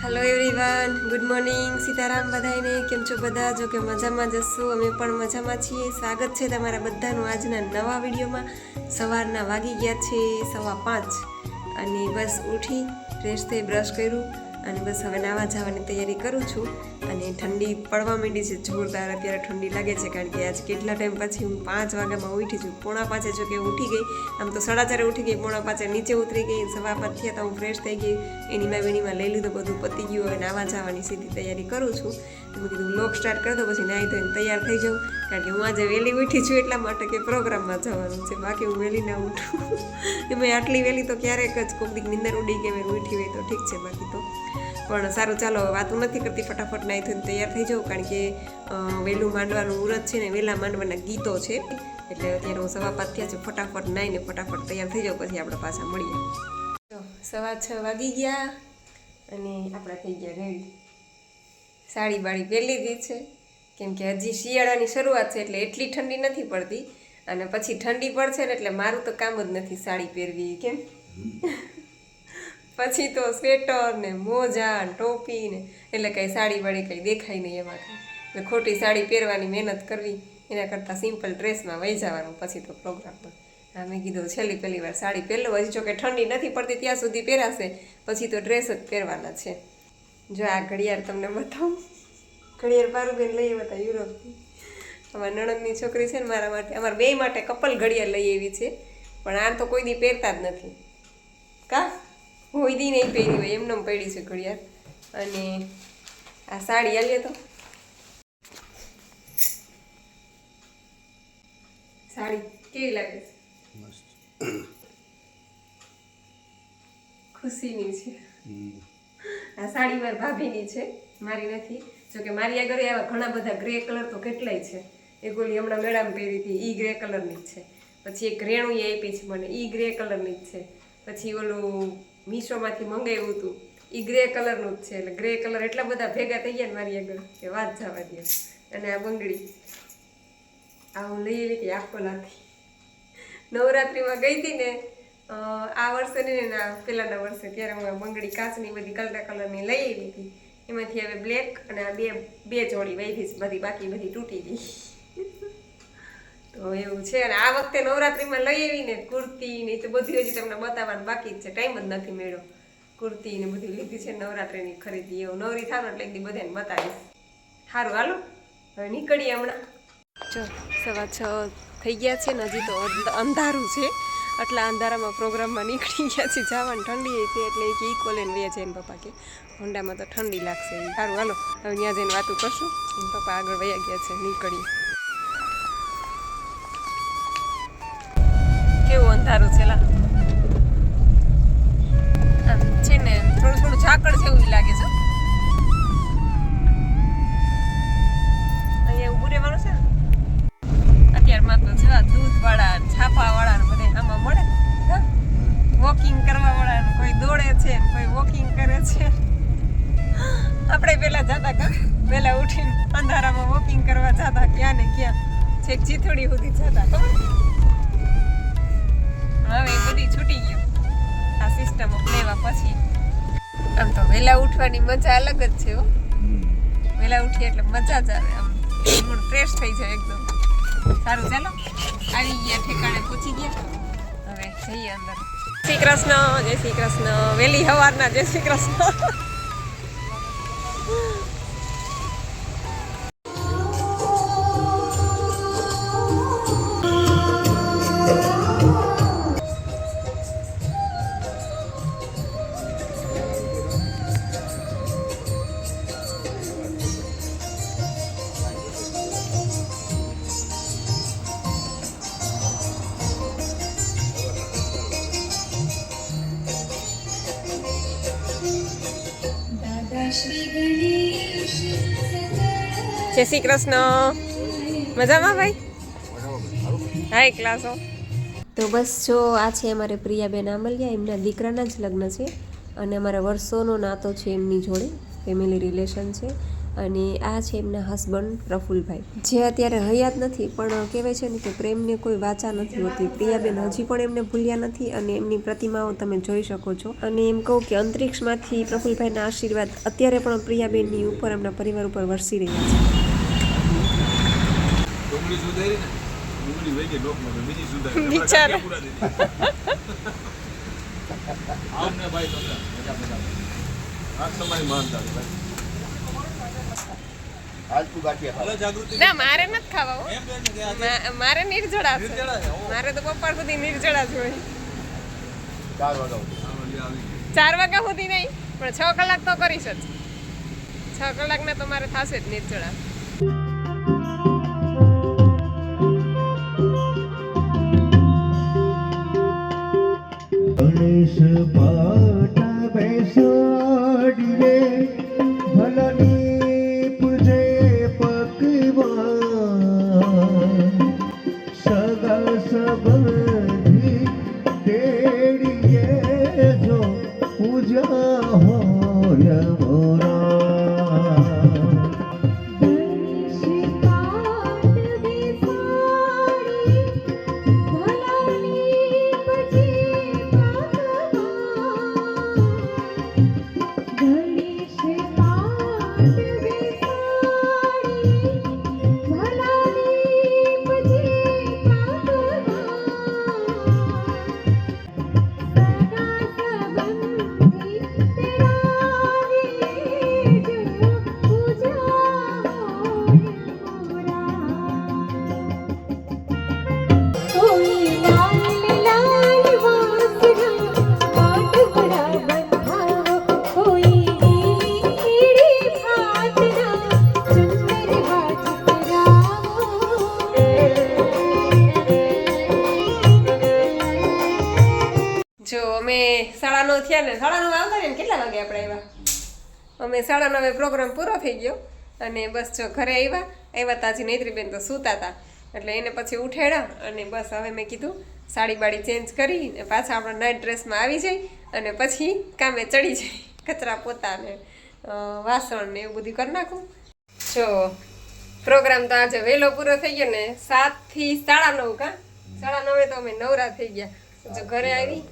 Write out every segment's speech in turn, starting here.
Hello everyone good morning Sitaram बधाईने केम छो बधा जो के मजामां जशो अमे पण मजामां छीए। स्वागत छे तमारा बधानुं आजना नवा विडियोमां। सवाરના वागी गया छे 5:15 અને બસ ઉઠી ફ્રેશ થઈ બ્રશ કર્યું અને બસ હવે નાવા જવાની તૈયારી કરું છું। અને ઠંડી પડવા માંડી છે જોરદાર। અત્યારે ઠંડી લાગે છે કારણ કે આજ કેટલા ટાઈમ પછી હું 5 વાગ્યામાં ઉઠી છું। 4:45 જો કે ઉઠી ગઈ, આમ તો 4:30 ઉઠી ગઈ, 4:45 નીચે ઉતરી ગઈ। 5:15 થયા તો હું ફ્રેશ થઈ ગઈ, એનીમાં વેણીમાં લઈ લીધું, બધું પતી ગયું। હવે નાવા જવાની સીધી તૈયારી કરું છું। મેં કીધું વ્લોગ સ્ટાર્ટ કરી દો, પછી નાહી ધોઈને તૈયાર થઈ જાઉં કારણ કે હું આજે વહેલી ઉઠી છું એટલા માટે કે પ્રોગ્રામમાં જવાનું છે, બાકી હું વહેલી ના ઉઠું। એમાં આટલી વહેલી તો ક્યારેક જ કોઈક દી નીંદર ઉડી કે મેં ઉઠી હોય તો ઠીક છે, બાકી તો પણ સારું। ચાલો વાતું નથી કરતી, ફટાફટ નાહી ધોઈને તૈયાર થઈ જાઉં કારણ કે વહેલું માંડવાનું મુહૂર્ત છે ને, વહેલા માંડવાના ગીતો છે, એટલે અત્યારે હું 5:15 થયા છે। ફટાફટ નાહીને ફટાફટ તૈયાર થઈ જાઉં, પછી આપણે પાછા મળીએ। તો 6:15 વાગી ગયા અને આપણે થઈ ગયા રેડી। સાડી બાળી પહેરી લીધી છે કેમ કે હજી શિયાળાની શરૂઆત છે એટલે એટલી ઠંડી નથી પડતી, અને પછી ઠંડી પડશે ને એટલે મારું તો કામ જ નથી સાડી પહેરવી, કેમ પછી તો સ્વેટર ને મોજા ને ટોપી ને એટલે કંઈ સાડી વાળી કંઈ દેખાય નહીં એમાં કંઈ, એટલે ખોટી સાડી પહેરવાની મહેનત કરવી એના કરતાં સિમ્પલ ડ્રેસમાં વહી જવાનું પછી તો પ્રોગ્રામમાં। હા, મેં કીધું છેલ્લી પહેલી વાર સાડી પહેરલો, હજી જો કે ઠંડી નથી પડતી ત્યાં સુધી પહેરાશે, પછી તો ડ્રેસ જ પહેરવાના છે। જો આ ઘડિયાળ તમને બતાવું, ઘડિયાળ પારુબેન લઈ આવ્યા હતા યુરોપથી। અમારા નણંદની છોકરી છે ને મારા માટે, અમારા બે માટે કપલ ઘડિયાળ લઈ આવી છે, પણ આ તો કોઈ દી પહેરતા જ નથી કા, કોઈ દી નહીં પહેરી હોય એમને પડી છે ઘડિયાળ। અને આ સાડી આલીએ તો સાડી કેવી લાગે છે? ખુશીની છે આ સાડી મારી ભાભીની છે, મારી નથી। જોકે મારી આગળ આવા ઘણા બધા ગ્રે કલર તો કેટલાય છે। એક ઓલી હમણાં મેળામાં પહેરી હતી ઈ ગ્રે કલરની જ છે, પછી એક રેણુએ આપી છે મને ઈ ગ્રે કલરની જ છે, પછી ઓલું મીશોમાંથી મંગાવ્યું હતું ઈ ગ્રે કલરનું જ છે। એટલે ગ્રે કલર એટલા બધા ભેગા થઈ ગયા ને મારી આગળ કે વાત જવા દે। અને આ બંગડી આ હું લઈ આવી કે આકોલાથી નવરાત્રિમાં ગઈ હતી ને, આ વર્ષે નહીં ને પહેલાના વર્ષે, ત્યારે હું આ બંગડી કાચની બધી કલરની લઈ આવી હતી। એમાંથી હવે બ્લેક અને આ બે જોડી વહી છે, બધી બાકી બધી તૂટી ગઈ તો એવું છે। અને આ વખતે નવરાત્રિમાં લઈ આવીને કુર્તી ને તો બધી હજી તમને બતાવવાનું બાકી જ છે, ટાઈમ જ નથી મળ્યો। કુર્તી ને બધી લીધી છે નવરાત્રિની ખરીદી, એવું નવરી થાય એટલે એકદી બધાને બતાવીશ। સારું હાલો હવે નીકળીએ હમણાં। જો 6:15 થઈ ગયા છે ને હજી તો અંધારું છે, આટલા અંધારામાં પ્રોગ્રામમાં નીકળી ગયા છે। જવાનું ઠંડી છે એટલે એક ઇકો લઈને વે છે, એને પપ્પા કે હોન્ડામાં તો ઠંડી લાગશે। સારું હાલો હવે ત્યાં જઈને વાતું કરશું, એને પપ્પા આગળ વયા ગયા છે, નીકળીએ। કેવું અંધારું છે લા, આમ છે ને થોડું થોડું ઝાકળ જેવું લાગે છે। અહીંયા ઊભું રહેવાનું છે અત્યારમાં તો જેવા દૂધવાળા છાપાવાળા બધા આમાં મળે, વોકિંગ કરવાવાળા, કોઈ દોડે છે કોઈ વોકિંગ કરે છે। આપણે પહેલા જતા કા, પહેલા ઉઠીને અંધારામાં વોકિંગ કરવા જતા, ક્યાં ને ક્યાં છેક ચીથોડી સુધી જતા, ખબર? હવે એ બધી છૂટી ગયું આ સિસ્ટમ લેવા પછી। આમ તો વહેલા ઉઠવાની મજા અલગ જ છે હો, વહેલા ઉઠીએ એટલે મજા જ આવે, આમ મૂડ ફ્રેશ થઈ જાય એકદમ। સારું ચાલો આવી ગયા ઠેકાણે, પહોંચી ગયા, હવે જઈએ અંદર। જય શ્રી કૃષ્ણ, જય શ્રી કૃષ્ણ, વહેલી સવારના જય શ્રી કૃષ્ણ। જય શ્રી કૃષ્ણ, મજામાં ભાઈ? હાય ક્લાસો। તો બસ જો આ છે અમારે પ્રિયાબેન આમલિયા, એમના દીકરાના જ લગ્ન છે અને અમારા વર્ષોનો નાતો છે એમની જોડે, ફેમિલી રિલેશન છે। અને આ છે એમના હસબન્ડ પ્રફુલભાઈ, જે અત્યારે હયાત નથી, પણ કહેવાય છે ને કે પ્રેમને કોઈ વાચા નથી હોતી. પ્રિયાબેન હજી પણ એમને ભૂલ્યા નથી અને એમની પ્રતિમાઓ તમે જોઈ શકો છો. અને એમ કહું કે અંતરિક્ષમાંથી પ્રફુલભાઈના આશીર્વાદ અત્યારે પણ પ્રિયાબેનની ઉપર, એમના પરિવાર ઉપર વરસી રહ્યા છે. ના, મારે નથી ખાવા, મારે નિર્જળા છે. મારે તો બપોર સુધી નિર્જળા જ હોય. 4 વાગ્યા સુધી નહીં, પણ 6 કલાક તો કરીશ જ. 6 કલાકના તો મારે થશે જ નિર્જળા. ગણેશ પાટા બેસાડીએ ભલની પૂજે પકવાન સગા સંબંધી તેડીએ જો પૂજા હોય મોરા. જો અમે 9:30 થયા ને 9:30 આવતા ને કેટલા વાગે આપણે આવ્યા? અમે 9:30 પ્રોગ્રામ પૂરો થઈ ગયો અને બસ જો ઘરે આવ્યા તાજી નૈત્રીબેન તો સૂતા હતા, એટલે એને પછી ઉઠાડ્યા અને બસ હવે મેં કીધું સાડી બાડી ચેન્જ કરી ને પાછા આપણા નાઇટ ડ્રેસમાં આવી જાય અને પછી કામે ચડી જાય, કચરા પોતા ને વાસણ ને એવું બધું કરી નાખું. જો પ્રોગ્રામ તો આજે વહેલો પૂરો થઈ ગયો ને 7 થી 9:30 કા 9:30 તો અમે નવરા થઈ ગયા. જો ઘરે આવી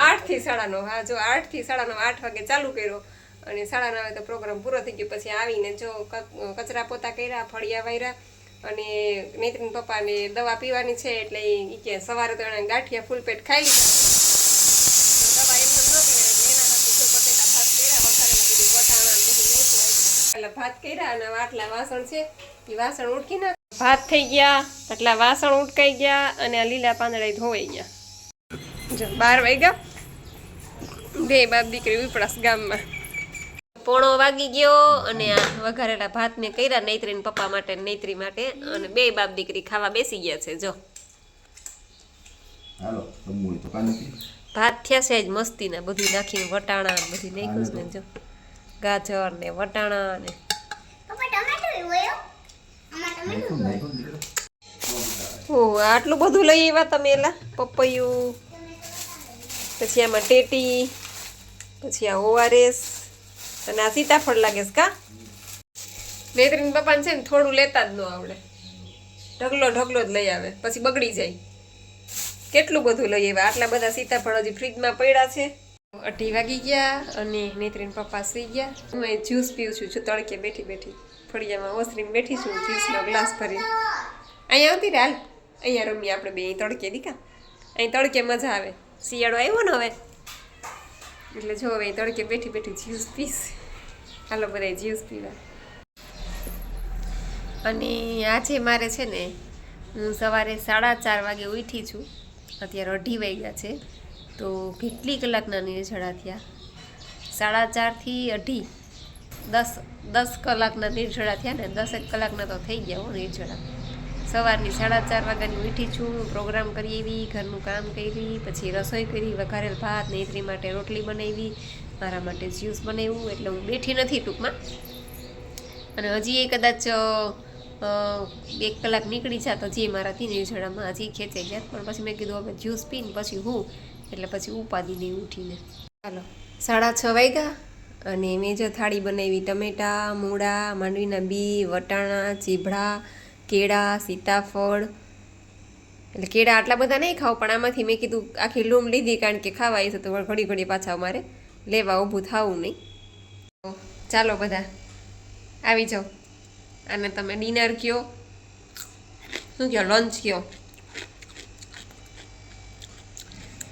8 થી 9:30, હા જો 8 થી 9:30, 8 વાગે ચાલુ કર્યો અને 9:30 તો પ્રોગ્રામ પૂરો થઈ ગયો. પછી આવીને જો કચરા પોતા કર્યા, ફળિયા વાર્યા અને નૈત્રીન પપ્પાને દવા પીવાની છે એટલે એ કે સવારે તો એને ગાંઠિયા ફૂલ પેટ ખાઈ લીધા. દવા એમને ન પીવાય એટલે એના સાથે જો બટેટા ભાત કર્યા, વઘારેલા બધું વટાણા બધું નાખ્યું. એટલે ભાત કર્યા અને આટલા વાસણ છે એ વાસણ ઉટકી નાખ. ભાત થઈ ગયા, આટલા વાસણ ઉટકાઈ ગયા અને આ લીલા પાંદડા ધોવાઈ ગયા. જો 12 વાગ્યા, 2 બાપ દીકરી ઉપડાસ ગામમાં. 1:15 વાગી ગયો અને આ વઘારેલા ભાત મેં કર્યા નૈત્રીન પપ્પા માટે, નૈત્રી માટે, અને 2 બાપ દીકરી ખાવા બેસી ગયા છે. જો ભાત થયા છે જ મસ્તીના, બધું નાખીને વટાણા બધું નાખ્યું ને, જો ગાજર ને વટાણા ને આટલું બધું લઈ આવ્યા તમે. એલા પપૈયું, પછી આમાં ટેટી, પછી આ ORS અને આ સીતાફળ લાગે છે કા? નૈત્રીન પપ્પાને છે ને થોડું લેતા જ ન આવડે, ઢગલો જ લઈ આવે પછી બગડી જાય. કેટલું બધું લઈ આવ્યા, આટલા બધા સીતાફળ હજી ફ્રીજમાં પડ્યા છે. 8 વાગી ગયા અને નૈત્રીન પપ્પા સુઈ ગયા. હું અહીં જ્યુસ પીઉં છું, તડકે બેઠી ફળિયામાં ઓસરીને બેઠી છું, જ્યુસનો ગ્લાસ ભરી. અહીંયા આવતી રે, હાલ અહીંયા રમીએ આપણે બે તડકે દીકા. અહીં તડકે મજા આવે, શિયાળો આવ્યો ને હવે એટલે જો હવે તડકે બેઠી જ્યુસ પીશ. હાલો બધા જ્યુસ પીવા. અને આજે મારે છે ને, હું સવારે 4:30 વાગે ઉઠી છું, અત્યારે 2:30 વાગ્યા છે, તો કેટલી કલાકના નિર્જળા થયા? 4:30 થી 2:30, 10 કલાકના નિર્જળા થયા ને, 10 કલાકના તો થઈ ગયા હો નિર્જળા. સવારની 4:30 વાગ્યાની ઉઠી છું, પ્રોગ્રામ કરી આવી, ઘરનું કામ કરી, પછી રસોઈ કરી, વઘારેલ ભાત, નૈત્રી માટે રોટલી બનાવી, મારા માટે જ્યુસ બનાવ્યું, એટલે હું બેઠી નથી ટૂંકમાં. અને હજી એ કદાચ 1 કલાક નીકળી જાત હજી મારાથી નિર્જળામાં, હજી ખેંચાઈ જાત, પણ પછી મેં કીધું હવે જ્યુસ પીને પછી હું, એટલે પછી ઉપાદી નહીં ઉઠીને. ચાલો 6:30 વાગ્યા અને મેં જો થાળી બનાવી ટમેટા, મૂળા, માંડવીના બી, વટાણા, ચીભડા, કેળા, સીતાફળ. એટલે કેળા આટલા બધા નહીં ખાવ, પણ આમાંથી મેં કીધું આખી લૂમ લીધી, કારણ કે ખાવા આવી છે તો ઘડી ઘડી પાછા અમારે લેવા ઊભું થવું નહીં. તો ચાલો બધા આવી જાઓ. અને તમે ડિનર કયો, શું કહો, લંચ કયો,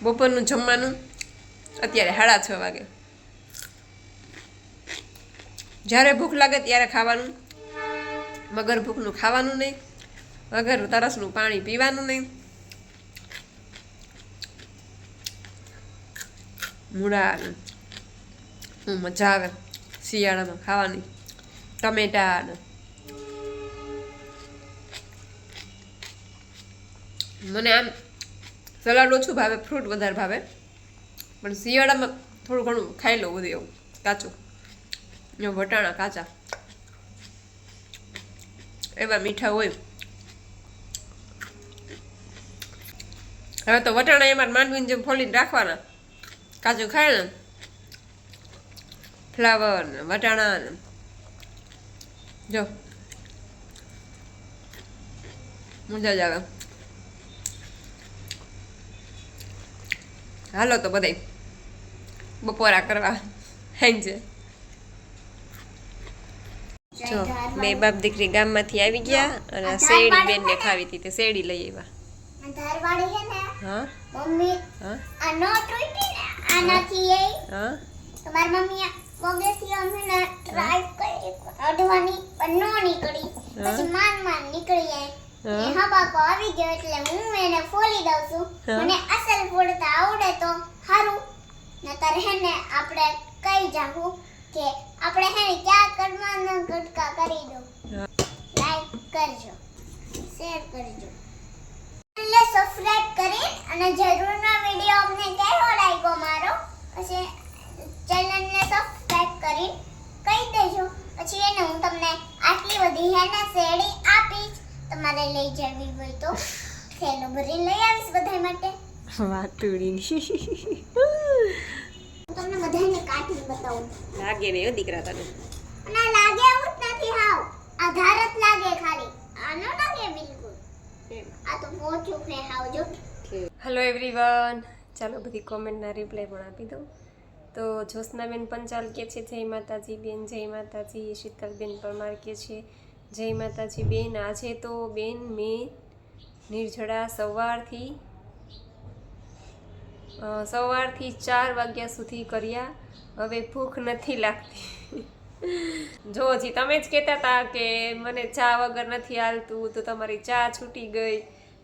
બપોરનું જમવાનું અત્યારે 6:30 વાગે. જ્યારે ભૂખ લાગે ત્યારે ખાવાનું, વગર ભૂખનું ખાવાનું નહીં, વગર તરસનું પાણી પીવાનું નહીં. મૂળા મજા આવે શિયાળામાં ખાવાની, ટમેટા ને. મને આમ સલાડ ઓછું ભાવે, ફ્રૂટ વધારે ભાવે, પણ શિયાળામાં થોડું ઘણું ખાઈ લઉં બધું એવું કાચું. વટાણા કાચા એવા મીઠા હોય. હવે તો વટાણા એમાં માંડવીને જેમ ફોલીને રાખવાના, કાચું ખાય ને, ફ્લાવર ને વટાણા ને. જો મજા જ આવે. હાલો તો બધાય બપોરા કરવા છે. જો બે બાપ દીકરી ગામમાંથી આવી ગયા અને શેરડી બેનને ખાવી હતી, તે શેરડી લઈ આવ્યા. ધારવાડી છે ને, હા મમ્મી હા આ નોટ ઉઈટી ને આનાથી એ હા તમારી મમ્મી વગેથી અમને ટ્રાય કરી અડવાની પણ નો નીકળી, પછી માન નીકળી જાય. એ હબાકો આવી ગયો એટલે હું એને ફોલી દઉં છું. મને અસલ ફોડતા આવડે તો સારું, નતર હે ને આપણે કઈ જાવું કે આપણે હે ને ક્યાં કરવાના ગટકા કરી દો. લાઈક કરજો, શેર કરજો, એટલે સબસ્ક્રાઇબ કરી અને જરૂરના વિડિયો અમને કેવો લાગ્યો મારો, પછી ચેનલને સબસ્ક્રાઇબ કરી કહી દેજો. પછી એને હું તમને આટલી બધી હે ને શેરડી આપીશ, તમારે લઈ જવી હોય તો થેલો ભરી લઈ આવીશ બધા માટે. વાતુડી તમને બધાને કાઢી બતાવું. લાગે ને દીકરા તને, અને લાગે એવું જ નથી, હાવ આધાર જ લાગે ખાલી, આનો લાગે બિલકુલ. આ તો મોચું છે હાવ જો. હેલો એવરીવન, ચાલો બધી કોમેન્ટના રિપ્લાય પણ આપી દઉં. તો જ્યોત્સનાબેન પંચાલ કે છે જય માતાજી બેન, જય માતાજી. શીતલબેન પરમાર કે છે જય માતાજી બેન. આજે તો બેન મેં નિર્જળા સવારથી 4 વાગ્યા સુધી કર્યા, હવે ભૂખ નથી લાગતી. જો હજી તમે જ કહેતા હતા કે મને ચા વગર નથી હાલતું, તો તમારી ચા છૂટી ગઈ,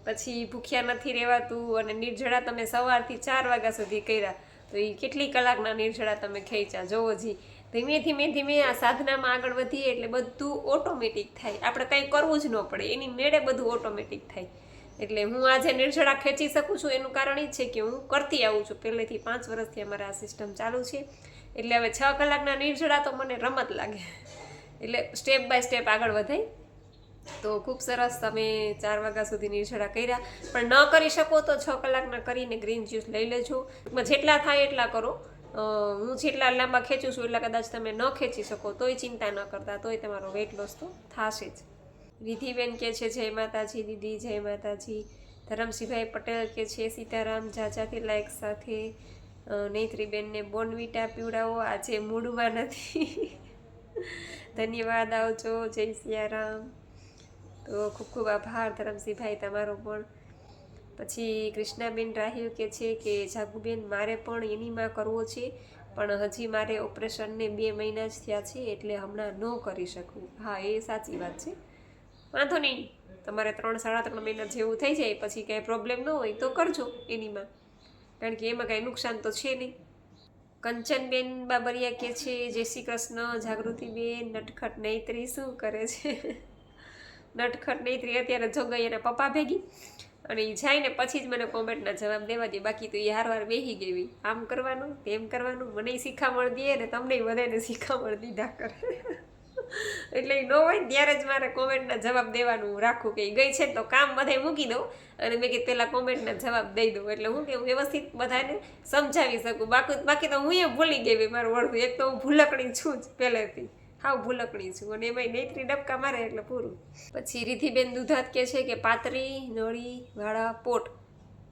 પછી ભૂખ્યા નથી રહેવાતું, અને નિર્જળા તમે સવારથી 4 વાગ્યા સુધી કર્યા, તો એ કેટલી કલાકના નિર્જળા તમે ખેંચ્યા. જો હજી ધીમે ધીમે ધીમે આ સાધનામાં આગળ વધીએ એટલે બધું ઓટોમેટિક થાય, આપણે કંઈ કરવું જ ન પડે, એની મેળે બધું ઓટોમેટિક થાય. એટલે હું આજે નિર્જળા ખેંચી શકું છું એનું કારણ એ છે કે હું કરતી આવું છું પહેલેથી, 5 વર્ષથી અમારે આ સિસ્ટમ ચાલુ છે. એટલે હવે 6 કલાકના નિર્જળા તો મને રમત લાગે, એટલે સ્ટેપ બાય સ્ટેપ આગળ વધાય. તો ખૂબ સરસ તમે 4 વાગ્યા સુધી નિર્જળા કર્યા, પણ ન કરી શકો તો 6 કલાકના કરીને ગ્રીન જ્યુસ લઈ લેજો. જેટલા થાય એટલા કરો. હું જેટલા લાંબા ખેંચું છું એટલા કદાચ તમે ન ખેંચી શકો તોય ચિંતા ન કરતા, તોય તમારો વેઇટ લોસ તો થશે જ. વિધિબેન કે છે જય માતાજી દીદી, જય માતાજી. ધરમસિંહભાઈ પટેલ કે છે સીતારામ, જાજાથી લાઈક સાથે. નેત્રીબેનને બોર્નવિટા પીવડાવો, આજે મૂડમાં નથી. ધન્યવાદ, આવજો, જય સિયારામ. તો ખૂબ ખૂબ આભાર ધરમસિંહભાઈ તમારો પણ. પછી કૃષ્ણાબેન રાહિલ કે છે કે જાગુબેન મારે પણ એનીમાં કરવો છે, પણ હજી મારે ઓપરેશનને 2 મહિના જ થયા છે, એટલે હમણાં ન કરી શકું. હા, એ સાચી વાત છે, વાંધો નહીં, તમારે 3-3.5 મહિના જેવું થઈ જાય પછી કાંઈ પ્રોબ્લેમ ન હોય તો કરજો એનીમાં, કારણ કે એમાં કાંઈ નુકસાન તો છે નહીં. કંચનબેન બાબરિયા કે છે જય શ્રી કૃષ્ણ. જાગૃતિબેન નટખટ નૈત્રી શું કરે છે? નટખટ નૈત્રી અત્યારે જો ગઈ એના પપ્પા ભેગી, અને એ જાય ને પછી જ મને કોમેન્ટના જવાબ દેવા દે, બાકી તો એ હારવાર બેસી ગઈ, આમ કરવાનું તેમ કરવાનું, મને શીખામણ દે ને તમને બધાને શીખામણ દીધા કરે. એટલે એ ન હોય ને ત્યારે જ મારે કોમેન્ટના જવાબ દેવાનું રાખું કે ઈ ગઈ છે ને તો કામ બધાય મૂકી દઉં અને મેં કીધું પહેલાં કોમેન્ટના જવાબ દઈ દઉં એટલે હું કે હું વ્યવસ્થિત બધાને સમજાવી શકું. બાકી તો હું એ ભૂલી ગઈ મારું વળતું. એક તો હું ભૂલકણી છું જ પહેલેથી, હાવ ભૂલકણી છું અને એમાંય નેત્રી ડબકા મારે એટલે પૂરું. પછી રિધિબેન દુધાત કહે છે કે પાતળી નળીવાળા પોટ.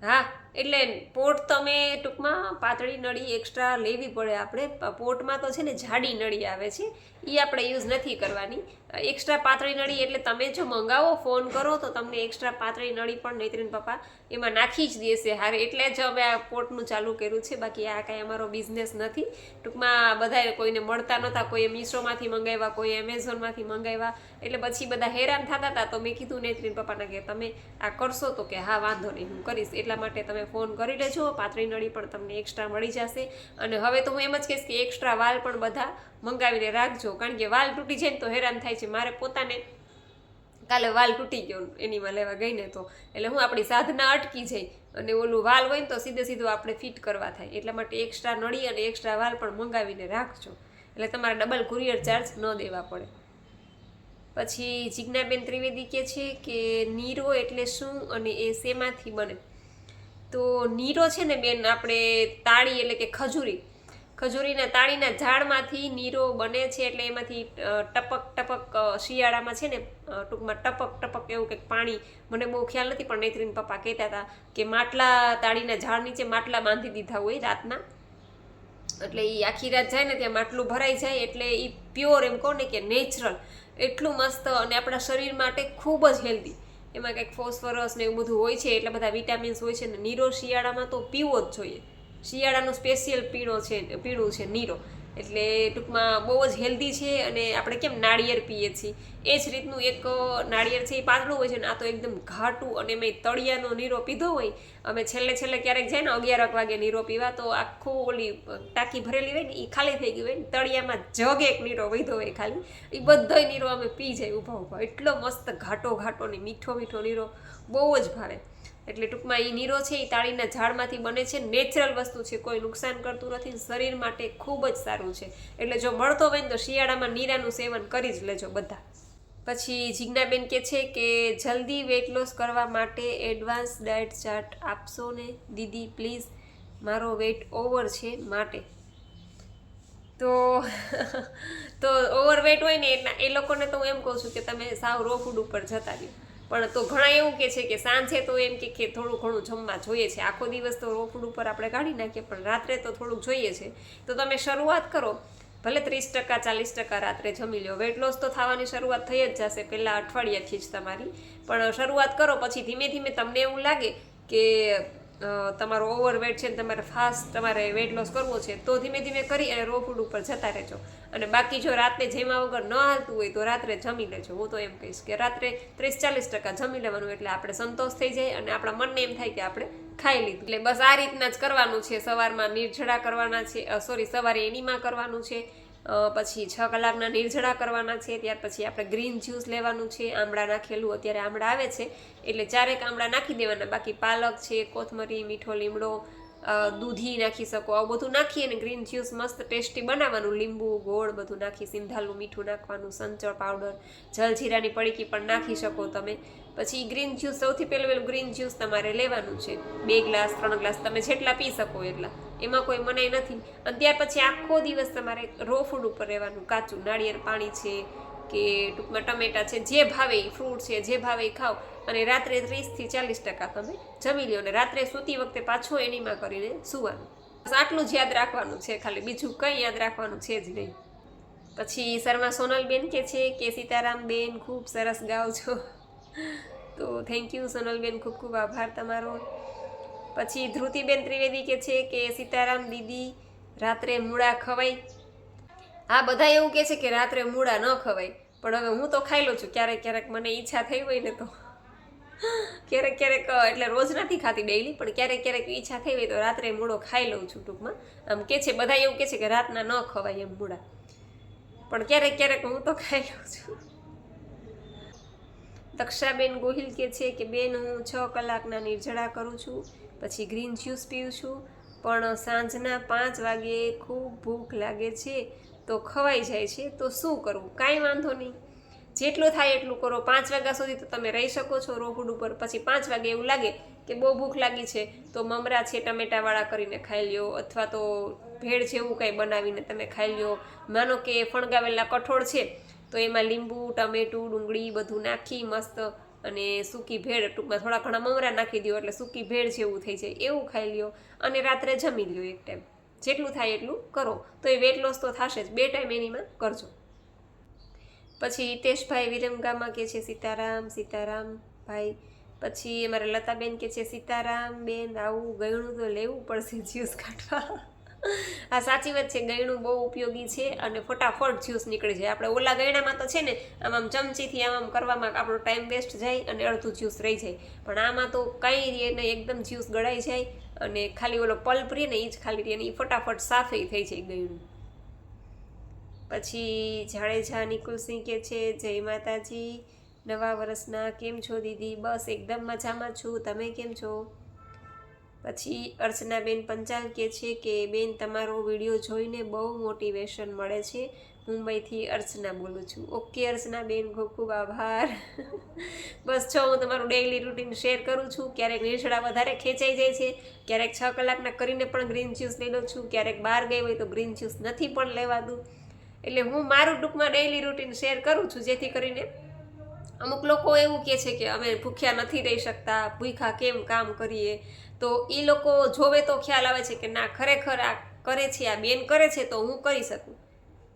હા એટલે પોટ તમે ટૂંકમાં પાતળી નળી એક્સ્ટ્રા લેવી પડે આપણે. પોટમાં તો છે ને જાડી નળી આવે છે, એ આપણે યુઝ નથી કરવાની. એક્સ્ટ્રા પાતળી નળી એટલે તમે જો મંગાવો ફોન કરો તો તમને એક્સ્ટ્રા પાતળી નળી પણ નૈત્રીન પપ્પા એમાં નાખી જ દેશે હારે. એટલે જ અમે આ પોટનું ચાલુ કર્યું છે, બાકી આ કાંઈ અમારો બિઝનેસ નથી. ટૂંકમાં બધા કોઈને મળતા નહોતા, કોઈએ મીશોમાંથી મંગાવ્યા, કોઈ એમેઝોનમાંથી મંગાવ્યા, એટલે પછી બધા હેરાન થતા હતા. તો મેં કીધું નૈત્રીન પપ્પાને કે તમે આ કરશો તો કે હા વાંધો નહીં હું કરીશ, એટલા માટે તમે ફોન કરી લેજો. પાતળી નળી પણ તમને એક્સ્ટ્રા મળી જશે. અને હવે તો હું એમ જ કહીશ કે એક્સ્ટ્રા વાલ પણ બધા મંગાવીને રાખજો, કારણ કે વાલ તૂટી જાય ને તો હેરાન થાય છે. મારે પોતાને કાલે વાલ તૂટી ગયો એનીમાં લેવા ગઈ ને તો, એટલે હું આપણી સાધના અટકી જાય અને ઓલું વાલ હોય ને તો સીધું આપણે ફિટ કરવા થાય. એટલા માટે એક્સ્ટ્રા નળી અને એક્સ્ટ્રા વાલ પણ મંગાવીને રાખજો, એટલે તમારે ડબલ કુરિયર ચાર્જ ન દેવા પડે. પછી જિજ્ઞાબેન ત્રિવેદી કહે છે કે નીરો એટલે શું અને એ શેમાંથી બને? તો નીરો છે ને બેન, આપણે તાળી એટલે કે ખજૂરીના તાળીના ઝાડમાંથી નીરો બને છે. એટલે એમાંથી ટપક ટપક શિયાળામાં છે ને ટૂંકમાં ટપક ટપક એવું કંઈક પાણી, મને બહુ ખ્યાલ નથી પણ નૈત્રીન પપ્પા કહેતા હતા કે માટલા તાળીના ઝાડ નીચે માટલા બાંધી દીધા હોય રાતના, એટલે એ આખી રાત જાય ને ત્યાં માટલું ભરાઈ જાય. એટલે એ પ્યોર એમ કહો ને કે નેચરલ, એટલું મસ્ત અને આપણા શરીર માટે ખૂબ જ હેલ્ધી. એમાં કંઈક ફોસ્ફરસ ને એવું બધું હોય છે, એટલા બધા વિટામિન્સ હોય છે ને નીરો શિયાળામાં તો પીવો જ જોઈએ. શિયાળાનું સ્પેશિયલ પીણું છે નીરો, એટલે ટૂંકમાં બહુ જ હેલ્ધી છે. અને આપણે કેમ નાળિયેર પીએ છીએ એ જ રીતનું એક નાળિયેર છે, એ પાતળું હોય છે ને આ તો એકદમ ઘાટું. અને મેં તળિયાનો નીરો પીધો હોય, અમે છેલ્લે ક્યારેક જાય ને 11 વાગે નીરો પીવા, તો આખું ઓલી ટાંકી ભરેલી હોય ને એ ખાલી થઈ ગઈ હોય ને તળિયામાં જગ એક નીરો વહીધો હોય ખાલી, એ બધોય નીરો અમે પી જાય ઊભા. એટલો મસ્ત ઘાટો ને મીઠો નીરો બહુ જ ભાવે. એટલે ટૂંકમાં એ નીરો છે એ તાળીના ઝાડમાંથી બને છે, નેચરલ વસ્તુ છે, કોઈ નુકસાન કરતું નથી, શરીર માટે ખૂબ જ સારું છે. એટલે જો મળતો હોય ને તો શિયાળામાં નીરાનું સેવન કરી જ લેજો બધા. પછી જિજ્ઞાબેન કહે છે કે જલ્દી વેટ લોસ કરવા માટે એડવાન્સ ડાયટ ચાર્ટ આપશો ને દીદી પ્લીઝ, મારો વેટ ઓવર છે માટે. તો ઓવરવેટ હોય ને એ લોકોને તો હું એમ કહું છું કે તમે સાવ રો ફૂડ ઉપર જતા રહ્યો. પણ તો ઘણા એવું કહે છે કે સાંજે તો એમ કે થોડું ઘણું જમવા જોઈએ છે. આખો દિવસ તો રો ફૂડ ઉપર આપણે કાઢી નાખીએ, પણ રાત્રે તો થોડુંક જોઈએ છે. તો તમે શરૂઆત કરો, ભલે 30% 40% રાત્રે જમી લો. વેટ લોસ તો થવાની શરૂઆત થઈ જ જશે પહેલાં અઠવાડિયાથી જ તમારી, પણ શરૂઆત કરો. પછી ધીમે ધીમે તમને એવું લાગે કે તમારો ઓવરવેટ છે ને તમારે ફાસ્ટ તમારે વેટ લોસ કરવો છે, તો ધીમે ધીમે કરી અને રો ફૂડ ઉપર જતા રહેજો. અને બાકી જો રાત્રે જમ્યા વગર ન હાલતું હોય તો રાત્રે જમી લેજો. હું તો એમ કહીશ કે રાત્રે 30-40% જમી લેવાનું, એટલે આપણે સંતોષ થઈ જાય અને આપણા મનને એમ થાય કે આપણે ખાઈ લીધું. એટલે બસ આ રીતના જ કરવાનું છે. સવારમાં નિર્જળા કરવાના છે, સવારે એનીમાં કરવાનું છે, પછી 6 કલાકના નિર્જળા કરવાના છે. ત્યાર પછી આપણે ગ્રીન જ્યુસ લેવાનું છે, આમળા નાખેલું, અત્યારે આમળા આવે છે એટલે 4 આમળા નાખી દેવાના. બાકી પાલક છે, કોથમરી, મીઠો લીમડો, દૂધી નાખી શકો, આવું બધું નાખી અને ગ્રીન જ્યુસ મસ્ત ટેસ્ટી બનાવવાનું. લીંબુ, ગોળ બધું નાખી, સિંધાલું મીઠું નાખવાનું, સંચળ પાવડર, જલજીરાની પડીકી પણ નાખી શકો તમે. પછી ગ્રીન જ્યુસ સૌથી પહેલું ગ્રીન જ્યુસ તમારે લેવાનું છે, 2 ગ્લાસ 3 ગ્લાસ તમે જેટલા પી શકો એટલા, એમાં કોઈ મનાઈ નથી. અને ત્યાર પછી આખો દિવસ તમારે રો ફૂડ ઉપર રહેવાનું. કાચું નાળિયેર પાણી છે કે ટૂંકમાં ટમેટા છે, જે ભાવે એ ફ્રૂટ છે, જે ભાવે એ ખાઓ. અને રાત્રે 30-40% તમે જમી લો અને રાત્રે સૂતી વખતે પાછો એનીમાં કરીને સૂવાનું. બસ આટલું જ યાદ રાખવાનું છે, ખાલી બીજું કંઈ યાદ રાખવાનું છે જ નહીં. પછી શર્મા સોનલબેન કહે છે કે સીતારામ બેન ખૂબ સરસ ગાઓ છો. તો થેન્ક યુ સોનલબેન, ખૂબ ખૂબ આભાર તમારો. પછી ધ્રુતિબેન ત્રિવેદી કહે છે કે સીતારામ દીદી રાત્રે મૂળા ખવાય? હા, બધા એવું કહે છે કે રાત્રે મૂળા ન ખવાય, પણ હવે હું તો ખાઈ લઉં છું. ક્યારેક મને ઈચ્છા થઈ હોય ને તો ક્યારેક એટલે રોજ નથી ખાતી ડેઈલી, પણ ક્યારેક ઈચ્છા થઈ હોય તો રાત્રે મૂળો ખાઈ લઉં છું. ટૂંકમાં આમ કે છે બધા એવું કહે છે કે રાતના ન ખવાય એમ મૂળા, પણ ક્યારેક હું તો ખાઈ લઉં છું. દક્ષાબેન ગોહિલ કહે છે કે બેન હું 6 કલાકના નિર્જળા કરું છું, પછી ગ્રીન જ્યુસ પીઉં છું, પણ સાંજના 5 વાગે ખૂબ ભૂખ લાગે છે તો ખવાઈ જાય છે. તો શું કરવું? કાંઈ વાંધો નહીં, જેટલું થાય એટલું કરો. 5 વાગ્યા સુધી તો તમે રહી શકો છો રો ફૂડ ઉપર. પછી 5 વાગે એવું લાગે કે બહુ ભૂખ લાગી છે તો મમરા છે ટમેટાવાળા કરીને ખાઈ લ્યો, અથવા તો ભેળ જેવું કંઈ બનાવીને તમે ખાઈ લ્યો. માનો કે ફણગાવેલા કઠોળ છે તો એમાં લીંબુ, ટમેટું, ડુંગળી બધું નાખી મસ્ત અને સૂકી ભેળ, ટૂંકમાં થોડા ઘણા મમરા નાખી દો એટલે સૂકી ભેળ જેવું થઈ જાય, એવું ખાઈ લ્યો. અને રાત્રે જમી લ્યો એક ટાઈમ. જેટલું થાય એટલું કરો તો એ વેટ લોસ તો થશે જ. 2 ટાઈમ એનીમાં કરજો. પછી હિતેશભાઈ વિરમગામમાં કે છે સીતારામ સીતારામ ભાઈ. પછી અમારા લતાબેન કે છે સીતારામ બેન, આવું ગયણું તો લેવું પડશે જ્યુસ કાઢવા. આ સાચી વાત છે, ગયણું બહુ ઉપયોગી છે અને ફટાફટ જ્યુસ નીકળી જાય. આપણે ઓલા ગયણામાં તો છે ને આમ ચમચીથી આમ કરવામાં આપણો ટાઈમ વેસ્ટ જાય અને અડધું જ્યુસ રહી જાય. પણ આમાં તો કંઈ રહે ને, એકદમ જ્યુસ ગળાઈ જાય અને ખાલી ઓલો પલ્પ રહે ને એ જ ખાલી રહે ને એ ફટાફટ સાફે થઈ જાય ગયણું. પછી જાડેજા નિકુલસિંહ કે છે જય માતાજી, નવા વર્ષના કેમ છો દીદી? બસ એકદમ મજામાં છું, તમે કેમ છો? પછી અર્ચનાબેન પંચાલ કે છે કે બેન તમારો વિડીયો જોઈને બહુ મોટિવેશન મળે છે. મુંબઈથી અર્ચના બોલું છું. ઓકે અર્ચનાબેન, ખૂબ ખૂબ આભાર. બસ જો હું તમારું ડેઇલી રૂટીન શેર કરું છું. ક્યારેક નીચડા વધારે ખેંચાઈ જાય છે, ક્યારેક 6 કલાકના કરીને પણ ગ્રીન જ્યુસ લઈ લઉં છું, ક્યારેક બહાર ગઈ હોય તો ગ્રીન જ્યુસ નથી પણ લેવાતું. એટલે હું મારું ટૂંકમાં ડેઇલી રૂટીન શેર કરું છું, જેથી કરીને અમુક લોકો એવું કહે છે કે અમે ભૂખ્યા નથી રહી શકતા, ભૂખ્યા કેમ કામ કરીએ. તો એ લોકો જોવે તો ખ્યાલ આવે છે કે ના, ખરેખર આ કરે છે, આ બેન કરે છે તો હું કરી શકું.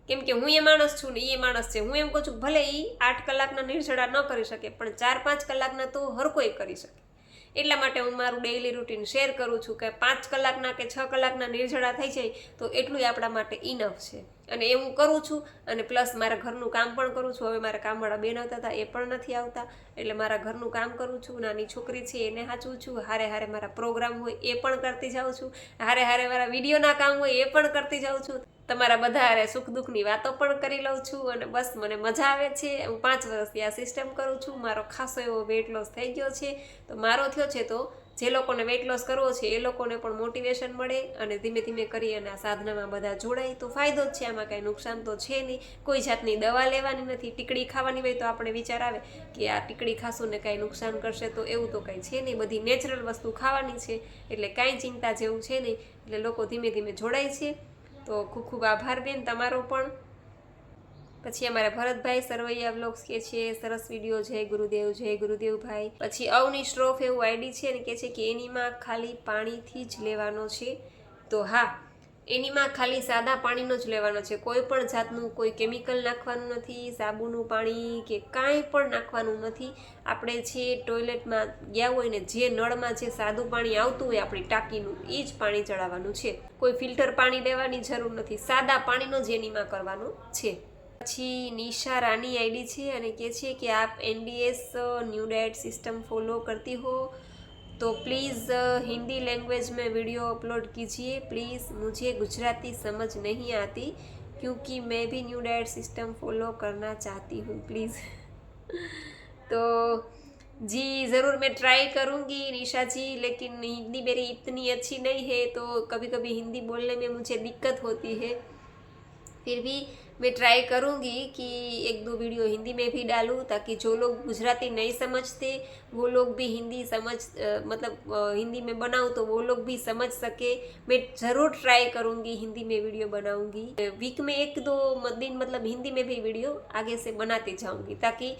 કેમ કે હું એ માણસ છું ને એ માણસ છે. હું એમ કહું છું ભલે એ 8 કલાકના નિર્જળા ન કરી શકે પણ 4-5 કલાકના તો હર કોઈ કરી શકે. એટલા માટે હું મારું ડેઇલી રૂટીન શેર કરું છું કે 5 કલાકના કે 6 કલાકના નિર્જળા થઈ જાય તો એટલું આપણા માટે ઇનફ છે. અને એ હું કરું છું અને પ્લસ મારા ઘરનું કામ પણ કરું છું. હવે મારા કામવાળા બેન આવતા હતા, એ પણ નથી આવતા, એટલે મારા ઘરનું કામ કરું છું. નાની છોકરી છે એને સાચવું છું. હારે હારે મારા પ્રોગ્રામ હોય એ પણ કરતી જાઉં છું. હારે હારે મારા વિડીયોના કામ હોય એ પણ કરતી જાઉં છું. તમારા બધા હારે સુખ દુઃખની વાતો પણ કરી લઉં છું અને બસ મને મજા આવે છે. હું 5 વર્ષથી આ સિસ્ટમ કરું છું. મારો ખાસો એવો વેટ લોસ થઈ ગયો છે. તો મારો થયો છે તો જે લોકોને વેટ લોસ કરવો છે એ લોકોને પણ મોટિવેશન મળે અને ધીમે ધીમે કરી અને આ સાધનામાં બધા જોડાય તો ફાયદો જ છે. આમાં કાંઈ નુકસાન તો છે નહીં. કોઈ જાતની દવા લેવાની નથી. ટીકડી ખાવાની હોય તો આપણે વિચાર આવે કે આ ટીકડી ખાશું ને કાંઈ નુકસાન કરશે, તો એવું તો કાંઈ છે નહીં. બધી નેચરલ વસ્તુ ખાવાની છે એટલે કાંઈ ચિંતા જેવું છે નહીં. એટલે લોકો ધીમે ધીમે જોડાય છે. તો ખૂબ ખૂબ આભાર બેન તમારો પણ. પછી અમારા ભરતભાઈ સરવૈયા વ્લોગ્સ કે છે સરસ વિડીયો, જય ગુરુદેવ ભાઈ. પછી અવની શ્રોફ એવું આઈડી છે ને કે છે કે એનીમાં ખાલી પાણીથી જ લેવાનો છે. તો હા, એનીમાં ખાલી સાદા પાણીનો જ લેવાનો છે. કોઈ પણ જાતનું કોઈ કેમિકલ નાખવાનું નથી, સાબુનું પાણી કે કાંઈ પણ નાખવાનું નથી. આપણે જે ટોયલેટમાં ગયા હોય ને જે નળમાં જે સાદું પાણી આવતું હોય આપણી ટાંકીનું એ જ પાણી ચડાવવાનું છે. કોઈ ફિલ્ટર પાણી લેવાની જરૂર નથી. સાદા પાણીનો જ એનીમાં કરવાનો છે. પછી निशा रानी आईडी છે અને કહે છે કે આપ NDS new diet system follow करती हो तो प्लीज़ हिंदी लैंग्वेज में वीडियो अपलोड कीजिए प्लीज़. मुझे गुजराती समझ नहीं आती क्योंकि मैं भी न्यू डाइट सिस्टम फॉलो करना चाहती हूँ प्लीज़. तो जी ज़रूर मैं ट्राई करूँगी निशा जी, लेकिन हिंदी मेरी इतनी अच्छी नहीं है तो कभी कभी हिंदी बोलने में मुझे दिक्कत होती है. फिर भी मैं ट्राई करूँगी कि 1-2 वीडियो हिंदी में भी डालूँ ताकि जो लोग गुजराती नहीं समझते वो लोग भी हिंदी हिंदी में बनाऊँ तो वो लोग भी समझ सके. मैं ज़रूर ट्राई करूँगी, हिंदी में वीडियो बनाऊँगी. वीक में 1-2 दिन हिंदी में भी वीडियो आगे से बनाती जाऊँगी ताकि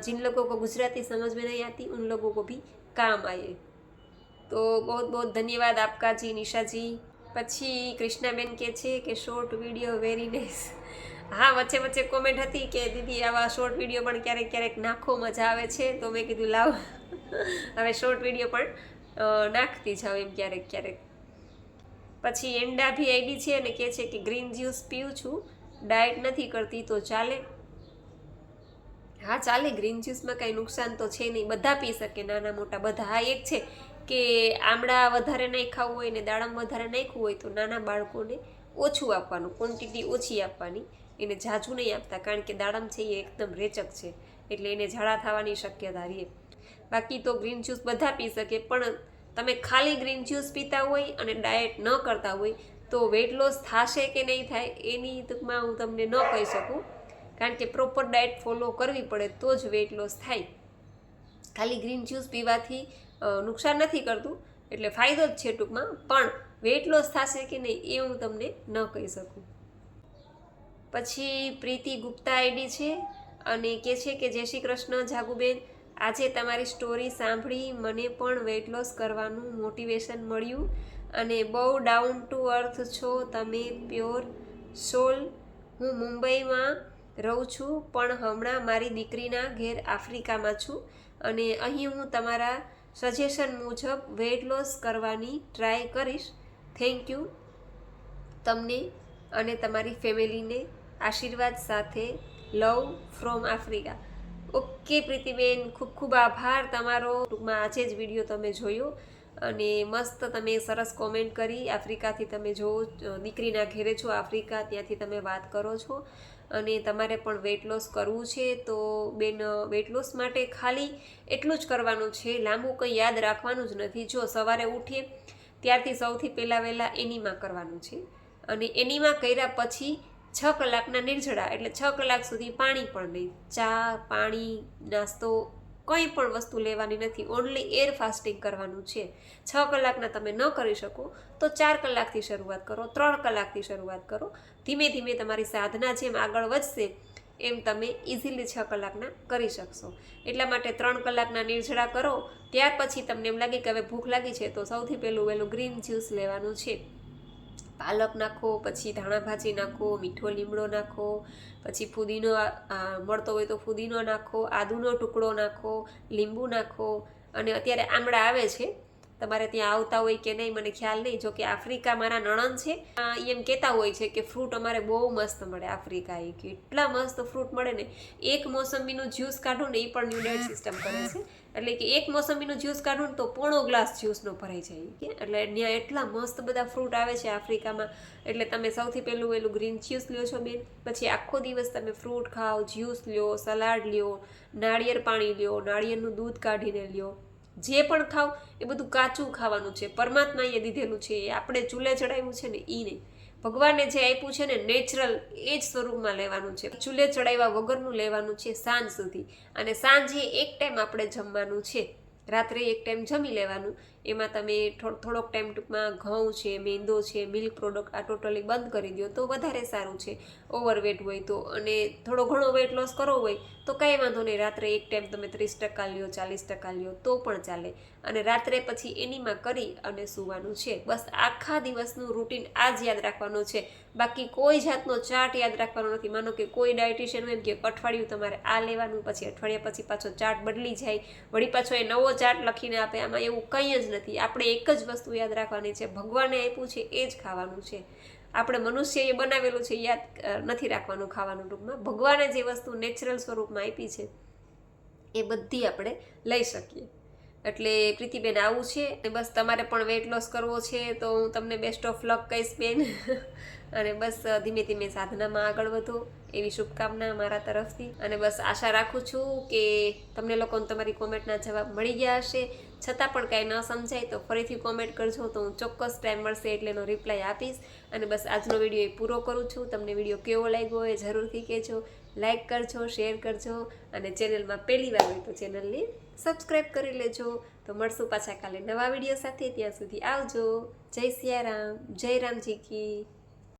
जिन लोगों को गुजराती समझ में नहीं आती उन लोगों को भी काम आए. तो बहुत बहुत धन्यवाद आपका जी निशा जी. પછી કૃષ્ણાબેન કહે છે કે શોર્ટ વિડીયો વેરી નાઇસ. હા, વચ્ચે વચ્ચે કોમેન્ટ હતી કે દીદી આવા શોર્ટ વિડીયો પણ ક્યારેક ક્યારેક નાખો, મજા આવે છે. તો મેં કીધું લાવ હવે શોર્ટ વિડીયો પણ નાખતી જાઉં એમ ક્યારેક ક્યારેક. પછી એન્ડા ભી આઈડી છે અને કહે છે કે ગ્રીન જ્યુસ પીવું છું, ડાયટ નથી કરતી તો ચાલે? હા ચાલે, ગ્રીન જ્યુસમાં કાંઈ નુકસાન તો છે નહીં, બધા પી શકે, નાના મોટા બધા. હા, એક છે કે આમળા વધારે નહીં ખાવું હોય ને દાડમ વધારે નાખ્યું હોય તો નાના બાળકોને ઓછું આપવાનું, ક્વોન્ટિટી ઓછી આપવાની, એને ઝાઝું નહીં આપતા કારણ કે દાડમ છે એ એકદમ રેચક છે એટલે એને ઝાડા થવાની શક્યતા રહે. બાકી તો ગ્રીન જ્યુસ બધા પી શકે, પણ તમે ખાલી ગ્રીન જ્યુસ પીતા હોય અને ડાયટ ન કરતા હોય તો વેટ લોસ થશે કે નહીં થાય એની ટૂંકમાં હું તમને ન કહી શકું, કારણ કે પ્રોપર ડાયટ ફોલો કરવી પડે તો જ વેટ લોસ થાય. ખાલી ગ્રીન જ્યુસ પીવાથી નુકસાન નથી કરતું, એટલે ફાયદો જ છે ટૂંકમાં, પણ વેટ લોસ થશે કે નહીં એ હું તમને ન કહી શકું. પછી પ્રીતિ ગુપ્તા આઈડી છે અને કહે છે કે જય શ્રી કૃષ્ણ જાગુબેન, આજે તમારી સ્ટોરી સાંભળી મને પણ વેટ લોસ કરવાનું મોટિવેશન મળ્યું અને બહુ ડાઉન ટુ અર્થ છો તમે, પ્યોર સોલ. હું મુંબઈમાં રહું છું પણ હમણાં મારી દીકરીના ઘેર આફ્રિકામાં છું અને અહીં હું તમારા સજેશન મુજબ વેટ લોસ કરવાની ટ્રાય કરીશ. Thank you. તમને અને તમારી ફેમિલીને આશીર્વાદ સાથે, લવ ફ્રોમ આફ્રિકા. ઓકે પ્રીતિબેન, ખૂબ ખૂબ આભાર તમારો. ટૂંકમાં આજે જ વિડીયો તમે જોયો અને મસ્ત તમે સરસ કોમેન્ટ કરી. આફ્રિકાથી તમે જો દીકરીના ઘેરે છો આફ્રિકા, ત્યાંથી તમે વાત કરો છો અને તમારે પણ વેટ લોસ કરવું છે તો બેન, વેટ લોસ માટે ખાલી એટલું જ કરવાનું છે, લાંબુ કંઈ યાદ રાખવાનું જ નથી. જો સવારે ઉઠીએ ત્યારથી સૌથી વહેલા એનીમાં કરવાનું છે અને એનીમાં કર્યા પછી 6 કલાકના નિર્જળા, એટલે 6 કલાક સુધી પાણી પણ નહીં, ચા પાણી નાસ્તો કંઈ પણ વસ્તુ લેવાની નથી, ઓનલી એર ફાસ્ટિંગ કરવાનું છે. 6 કલાકના તમે ન કરી શકો તો 4 કલાકથી શરૂઆત કરો, 3 કલાકથી શરૂઆત કરો. ધીમે ધીમે તમારી સાધના જેમ આગળ વધશે એમ તમે ઇઝીલી 6 કલાકના કરી શકશો. એટલા માટે 3 કલાકના નિર્જળા કરો. ત્યાર પછી તમને એમ લાગે કે હવે ભૂખ લાગી છે તો સૌથી પહેલું ગ્રીન જ્યુસ લેવાનું છે. પાલક નાખો, પછી ધાણા ભાજી નાખો, મીઠો લીમડો નાખો, પછી ફુદીનો મળતો હોય તો ફુદીનો નાખો, આદુનો ટુકડો નાખો, લીંબુ નાખો અને અત્યારે આમળા આવે છે, તમારે ત્યાં આવતા હોય કે નહીં મને ખ્યાલ નહીં. જો કે આફ્રિકા મારા નણંદ છે, એમ કહેતા હોય છે કે ફ્રૂટ અમારે બહુ મસ્ત મળે આફ્રિકા, એ કેટલા મસ્ત ફ્રૂટ મળે ને. એક મોસંબીનું જ્યુસ કાઢો ને એ પણ ન્યૂ સિસ્ટમ કરે છે, એટલે કે એક મોસંબીનું જ્યુસ કાઢું ને તો પોણો ગ્લાસ જ્યુસનો ભરાઈ જાય કે, એટલે ત્યાં એટલા મસ્ત બધા ફ્રૂટ આવે છે આફ્રિકામાં. એટલે તમે સૌથી પહેલું ગ્રીન જ્યુસ લ્યો છો બેન, પછી આખો દિવસ તમે ફ્રૂટ ખાઓ, જ્યુસ લ્યો, સલાડ લ્યો, નાળિયેર પાણી લ્યો, નાળિયેરનું દૂધ કાઢીને લ્યો. જે પણ ખાવ એ બધું કાચું ખાવાનું છે. પરમાત્માએ દીધેલું છે, એ આપણે ચૂલે ચડાવ્યું છે ને એ નહીં, ભગવાને જે આપ્યું છે ને નેચરલ એ જ સ્વરૂપમાં લેવાનું છે. ચૂલે ચડાવ્યા વગરનું લેવાનું છે સાંજ સુધી. અને સાંજે એક ટાઈમ આપણે જમવાનું છે, રાત્રે એક ટાઈમ જમી લેવાનું. એમાં તમે થોડોક ટાઈમ ટૂંકમાં ઘઉં છે, મેંદો છે, મિલ્ક પ્રોડક્ટ આ ટોટલી બંધ કરી દો તો વધારે સારું છે ઓવરવેટ હોય તો. અને થોડો ઘણો વેટ લોસ કરવો હોય તો કાંઈ વાંધો નહીં, રાત્રે એક ટાઈમ તમે 30% લ્યો, 40% લ્યો તો પણ ચાલે. અને રાત્રે પછી એનીમાં કરી અને સૂવાનું છે. બસ આખા દિવસનું રૂટીન આ જ યાદ રાખવાનું છે, બાકી કોઈ જાતનો ચાર્ટ યાદ રાખવાનો નથી. માનો કે કોઈ ડાયટિશિયન એમ કે અઠવાડિયું તમારે આ લેવાનું, પછી અઠવાડિયા પછી પાછો ચાર્ટ બદલી જાય, વળી પાછો એ નવો ચાર્ટ લખીને આપે, આમાં એવું કંઈ જ નથી. આપણે એક જ વસ્તુ યાદ રાખવાની છે, ભગવાને આપ્યું છે એ જ ખાવાનું છે. આપણે મનુષ્યએ બનાવેલું છે યાદ નથી રાખવાનું ખાવાનું. ટૂંકમાં ભગવાને જે વસ્તુ નેચરલ સ્વરૂપમાં આપી છે એ બધી આપણે લઈ શકીએ. એટલે પ્રીતિબેન આવું છે. બસ તમારે પણ વેટ લોસ કરવો છે તો હું તમને બેસ્ટ ઓફ લક કહીશ બેન. અને બસ ધીમે ધીમે સાધનામાં આગળ વધો એવી શુભકામના મારા તરફથી. અને બસ આશા રાખું છું કે તમને લોકોને તમારી કોમેન્ટના જવાબ મળી ગયા હશે. છતાં પણ કાંઈ ન સમજાય તો ફરીથી કોમેન્ટ કરજો, તો હું ચોક્કસ ટાઈમ મળશે એટલે એનો રિપ્લાય આપીશ. અને બસ આજનો વિડીયો એ પૂરો કરું છું. તમને વિડીયો કેવો લાગ્યો હોય જરૂરથી કહેજો, લાઇક કરજો, શેર કરજો અને ચેનલમાં પહેલી વાર હોય તો ચેનલને સબસ્ક્રાઈબ કરી લેજો. તો મળશું પાછા કાલે નવા વિડીયો સાથે. ત્યાં સુધી આવજો. જય સિયારામ, જય રામજી કી.